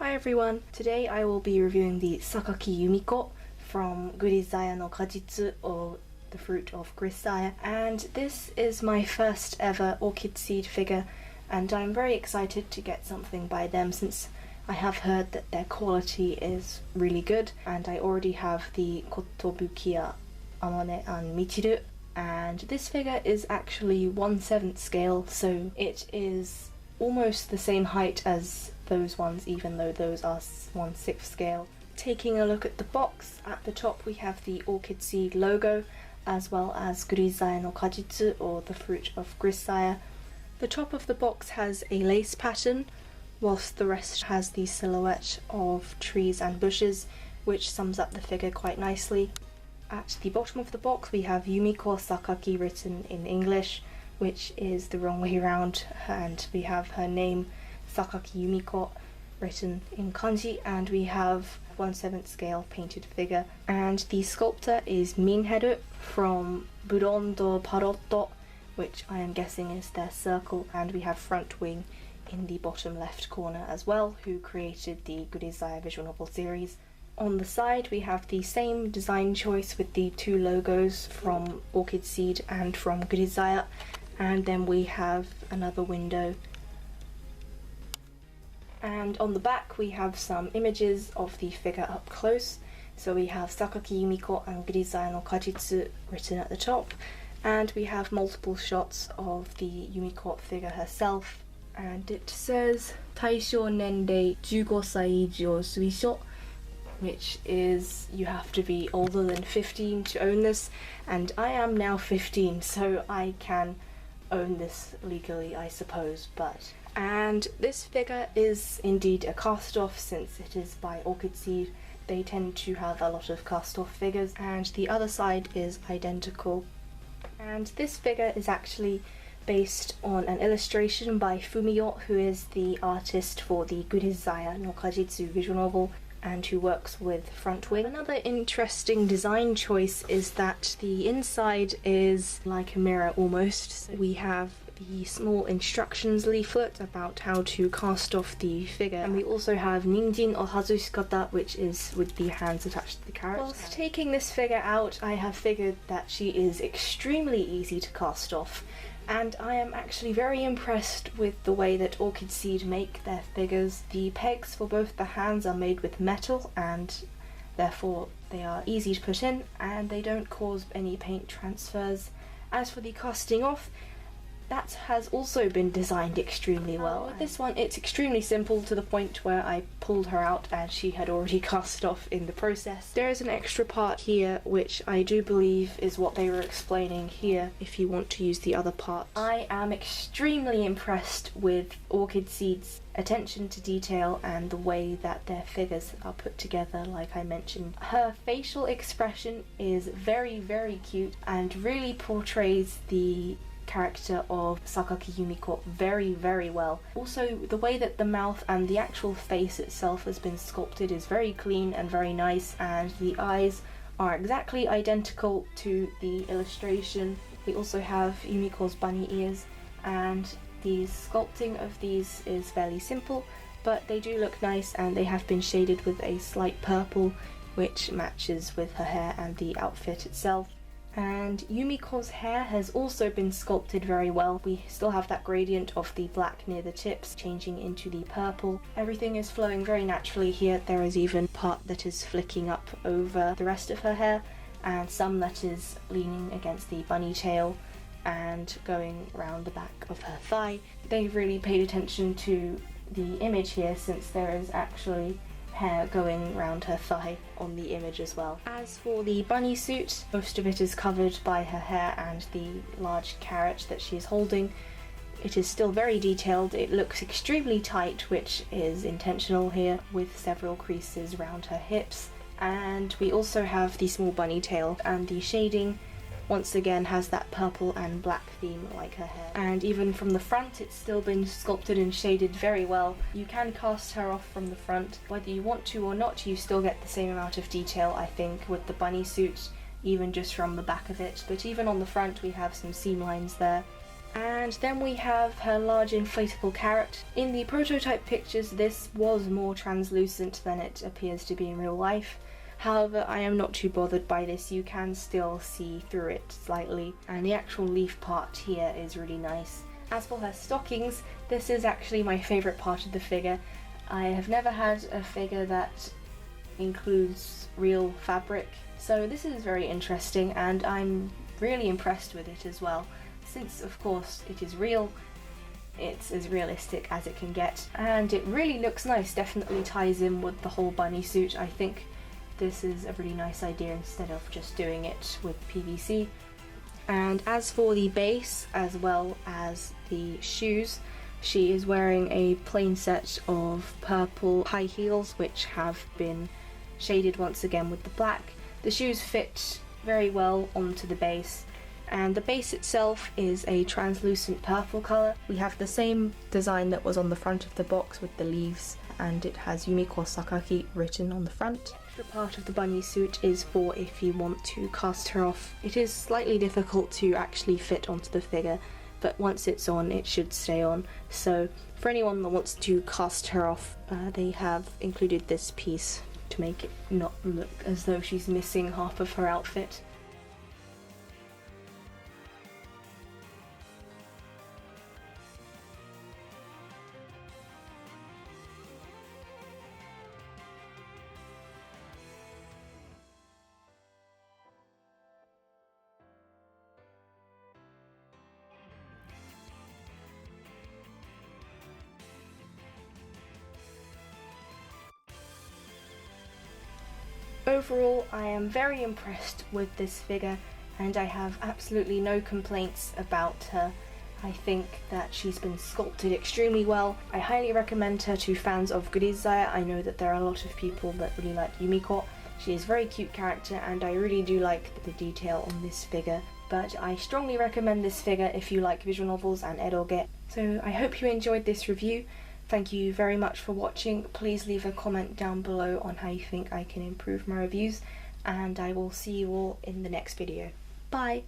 Hi everyone! Today I will be reviewing the Sakaki Yumiko from Gurizaya no Kajitsu, or the fruit of Grisaya, and this is my first ever orchid seed figure, and I'm very excited to get something by them since I have heard that their quality is really good, and I already have the Kotobukiya, Amane and Michiru, and this figure is actually 1/7 scale, so it is almost the same height as those ones, even though those are 1/6 scale. Taking a look at the box, at the top we have the orchid seed logo, as well as Gurizaya no Kajitsu, or the fruit of Grisaya. The top of the box has a lace pattern, whilst the rest has the silhouette of trees and bushes, which sums up the figure quite nicely. At the bottom of the box we have Yumiko Sakaki written in English, which is the wrong way around, and we have her name Sakaki Yumiko written in kanji, and we have 1/7 scale painted figure, and the sculptor is Minheru from Burondo Parotto, which I am guessing is their circle, and we have Front Wing in the bottom left corner as well, who created the Gurizaya visual novel series. On the side we have the same design choice with the two logos from Orchid Seed and from Gurizaya, and then we have another window. And on the back we have some images of the figure up close. So we have Sakaki Yumiko and Gurizaya no Kajitsu written at the top, and we have multiple shots of the Yumiko figure herself, and it says Taisho Nendei 15 歳以上推奨, which is you have to be older than 15 to own this, and I am now 15, so I can own this legally, I suppose. And this figure is indeed a cast-off, since it is by Orchid Seed. They tend to have a lot of cast-off figures, and the other side is identical. And this figure is actually based on an illustration by Fumio, who is the artist for the Gurizaya no Kajitsu visual novel, and who works with Front Wing. Another interesting design choice is that the inside is like a mirror almost. So we have the small instructions leaflet about how to cast off the figure, and we also have Ninjin o Hazushikata, which is with the hands attached to the carrot. Whilst taking this figure out, I have figured that she is extremely easy to cast off, and I am actually very impressed with the way that Orchid Seed make their figures. The pegs for both the hands are made with metal, and therefore they are easy to put in, and they don't cause any paint transfers. As for the casting off, that has also been designed extremely well. With this one, it's extremely simple, to the point where I pulled her out and she had already cast off in the process. There is an extra part here, which I do believe is what they were explaining here, if you want to use the other part. I am extremely impressed with Orchid Seed's attention to detail and the way that their figures are put together, like I mentioned. Her facial expression is very, very cute and really portrays the character of Sakaki Yumiko very, very well. Also, the way that the mouth and the actual face itself has been sculpted is very clean and very nice, and the eyes are exactly identical to the illustration. We also have Yumiko's bunny ears, and the sculpting of these is fairly simple, but they do look nice, and they have been shaded with a slight purple, which matches with her hair and the outfit itself. And Yumiko's hair has also been sculpted very well. We still have that gradient of the black near the tips changing into the purple. Everything is flowing very naturally here. There is even part that is flicking up over the rest of her hair, and some that is leaning against the bunny tail and going around the back of her thigh. They've really paid attention to the image here, since there is actually hair going around her thigh on the image as well. As for the bunny suit, most of it is covered by her hair and the large carrot that she is holding. It is still very detailed. It looks extremely tight, which is intentional here, with several creases around her hips. And we also have the small bunny tail, and the shading once again has that purple and black theme like her hair. And even from the front, it's still been sculpted and shaded very well. You can cast her off from the front. Whether you want to or not, you still get the same amount of detail, I think, with the bunny suit, even just from the back of it. But even on the front we have some seam lines there. And then we have her large inflatable carrot. In the prototype pictures, this was more translucent than it appears to be in real life. However, I am not too bothered by this. You can still see through it slightly, and the actual leaf part here is really nice. As for her stockings, this is actually my favourite part of the figure. I have never had a figure that includes real fabric, so this is very interesting, and I'm really impressed with it as well. Since of course it is real, it's as realistic as it can get, and it really looks nice. Definitely ties in with the whole bunny suit. I think this is a really nice idea instead of just doing it with PVC. And as for the base as well as the shoes, she is wearing a plain set of purple high heels which have been shaded once again with the black. The shoes fit very well onto the base, and the base itself is a translucent purple colour. We have the same design that was on the front of the box with the leaves, and it has Yumiko Sakaki written on the front. The extra part of the bunny suit is for if you want to cast her off. It is slightly difficult to actually fit onto the figure, but once it's on, it should stay on. So for anyone that wants to cast her off, they have included this piece to make it not look as though she's missing half of her outfit. Overall, I am very impressed with this figure, and I have absolutely no complaints about her. I think that she's been sculpted extremely well. I highly recommend her to fans of Grisaya. I know that there are a lot of people that really like Yumiko. She is a very cute character, and I really do like the detail on this figure. But I strongly recommend this figure if you like visual novels and eroge. So I hope you enjoyed this review. Thank you very much for watching. Please leave a comment down below on how you think I can improve my reviews, and I will see you all in the next video. Bye!